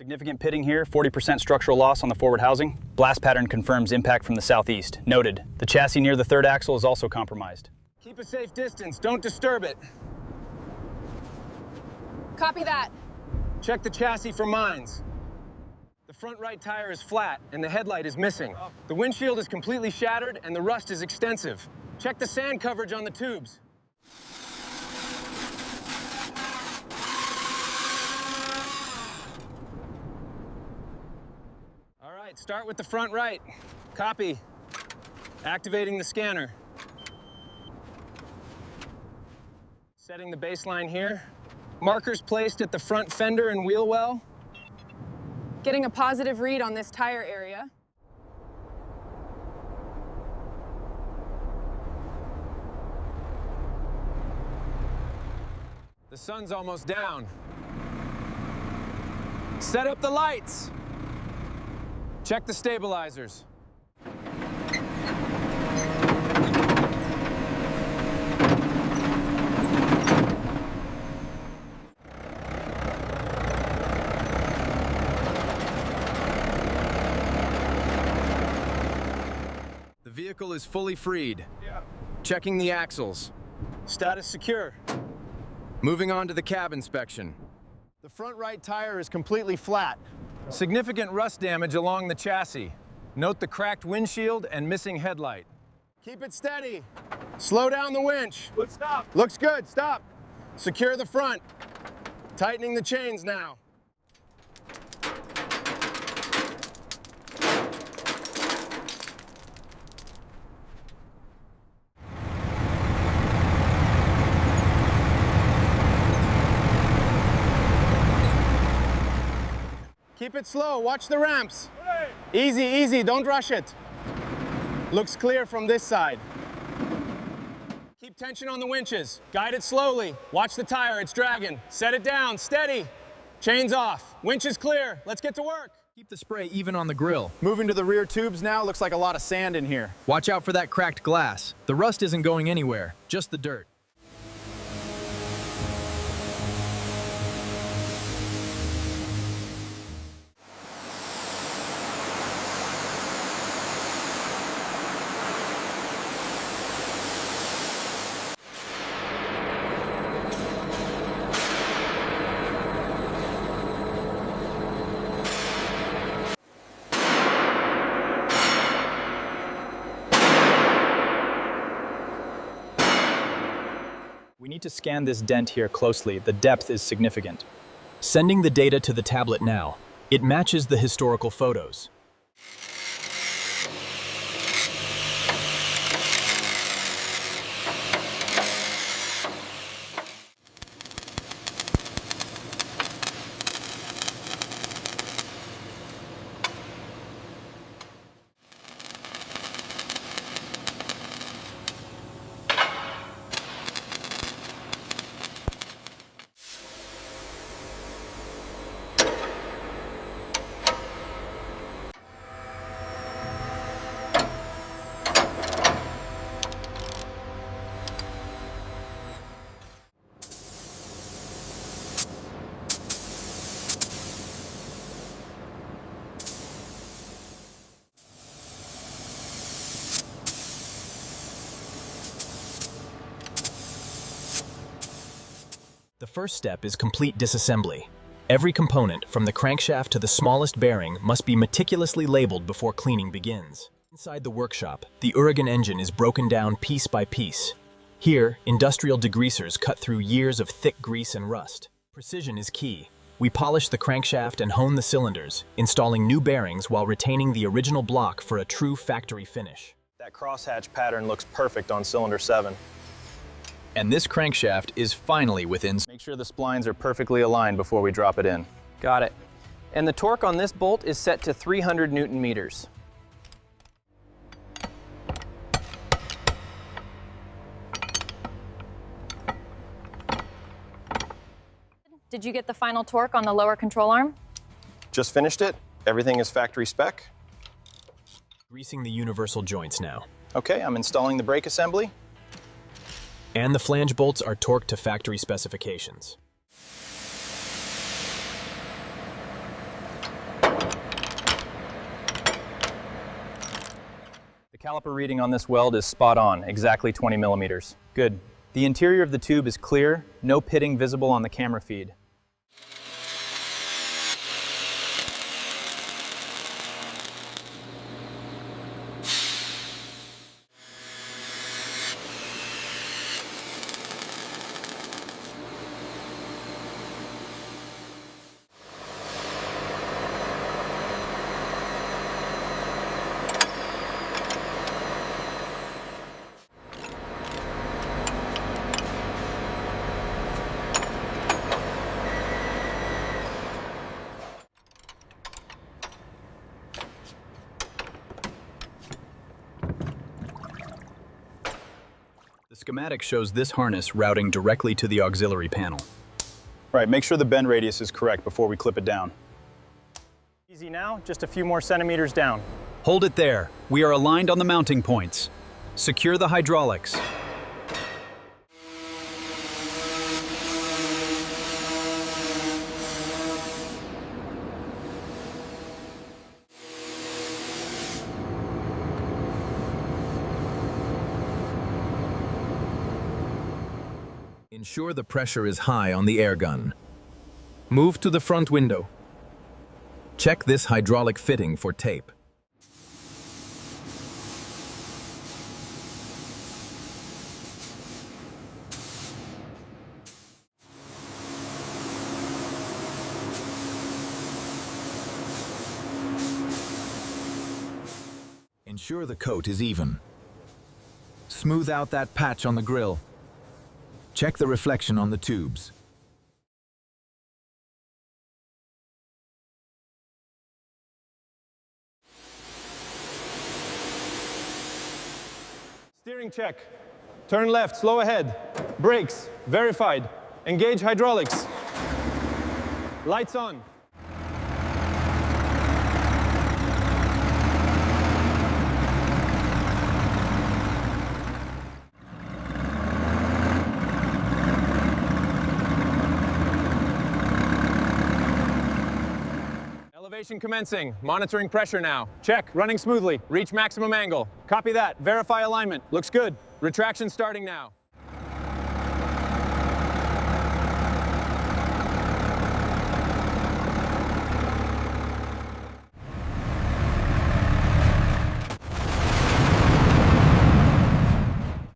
Significant pitting here, 40% structural loss on the forward housing. Blast pattern confirms impact from the southeast. Noted. The chassis near the third axle is also compromised. Keep a safe distance, don't disturb it. Copy that. Check the chassis for mines. The front right tire is flat and the headlight is missing. The windshield is completely shattered and the rust is extensive. Check the sand coverage on the tubes. All right, start with the front right. Copy. Activating the scanner. Setting the baseline here. Markers placed at the front fender and wheel well. Getting a positive read on this tire area. The sun's almost down. Set up the lights. Check the stabilizers. The vehicle is fully freed. Checking the axles. Status secure. Moving on to the cab inspection. The front right tire is completely flat. Significant rust damage along the chassis. Note the cracked windshield and missing headlight. Keep it steady. Slow down the winch. Stop. Looks good, stop. Secure the front. Tightening the chains now. Keep it slow, watch the ramps. Easy, easy, don't rush it. Looks clear from this side. Keep tension on the winches. Guide it slowly. Watch the tire, it's dragging. Set it down, steady. Chains off. Winch is clear. Let's get to work. Keep the spray even on the grill. Moving to the rear tubes now, looks like a lot of sand in here. Watch out for that cracked glass. The rust isn't going anywhere, just the dirt. We need to scan this dent here closely. The depth is significant. Sending the data to the tablet now. It matches the historical photos. The first step is complete disassembly. Every component, from the crankshaft to the smallest bearing, must be meticulously labeled before cleaning begins. Inside the workshop, the Uragan engine is broken down piece by piece. Here, industrial degreasers cut through years of thick grease and rust. Precision is key. We polish the crankshaft and hone the cylinders, installing new bearings while retaining the original block for a true factory finish. That crosshatch pattern looks perfect on cylinder 7. And this crankshaft is finally within. Make sure the splines are perfectly aligned before we drop it in. Got it. And the torque on this bolt is set to 300 Newton meters. Did you get the final torque on the lower control arm? Just finished it. Everything is factory spec. Greasing the universal joints now. Okay, I'm installing the brake assembly. And the flange bolts are torqued to factory specifications. caliper reading on this weld is spot on, exactly 20 millimeters. Good. The interior of the tube is clear, no pitting visible on the camera feed. The schematic shows this harness routing directly to the auxiliary panel. Right, make sure the bend radius is correct before we clip it down. Easy now, just a few more centimeters down. Hold it there. We are aligned on the mounting points. Secure the hydraulics. Ensure the pressure is high on the air gun. Move to the front window. Check this hydraulic fitting for tape. Ensure the coat is even. Smooth out that patch on the grill. Check the reflection on the tubes. Steering check. Turn left, slow ahead. Brakes, verified. Engage hydraulics. Lights on. Elevation commencing. Monitoring pressure now. Check. Running smoothly. Reach maximum angle. Copy that. Verify alignment. Looks good. Retraction starting now.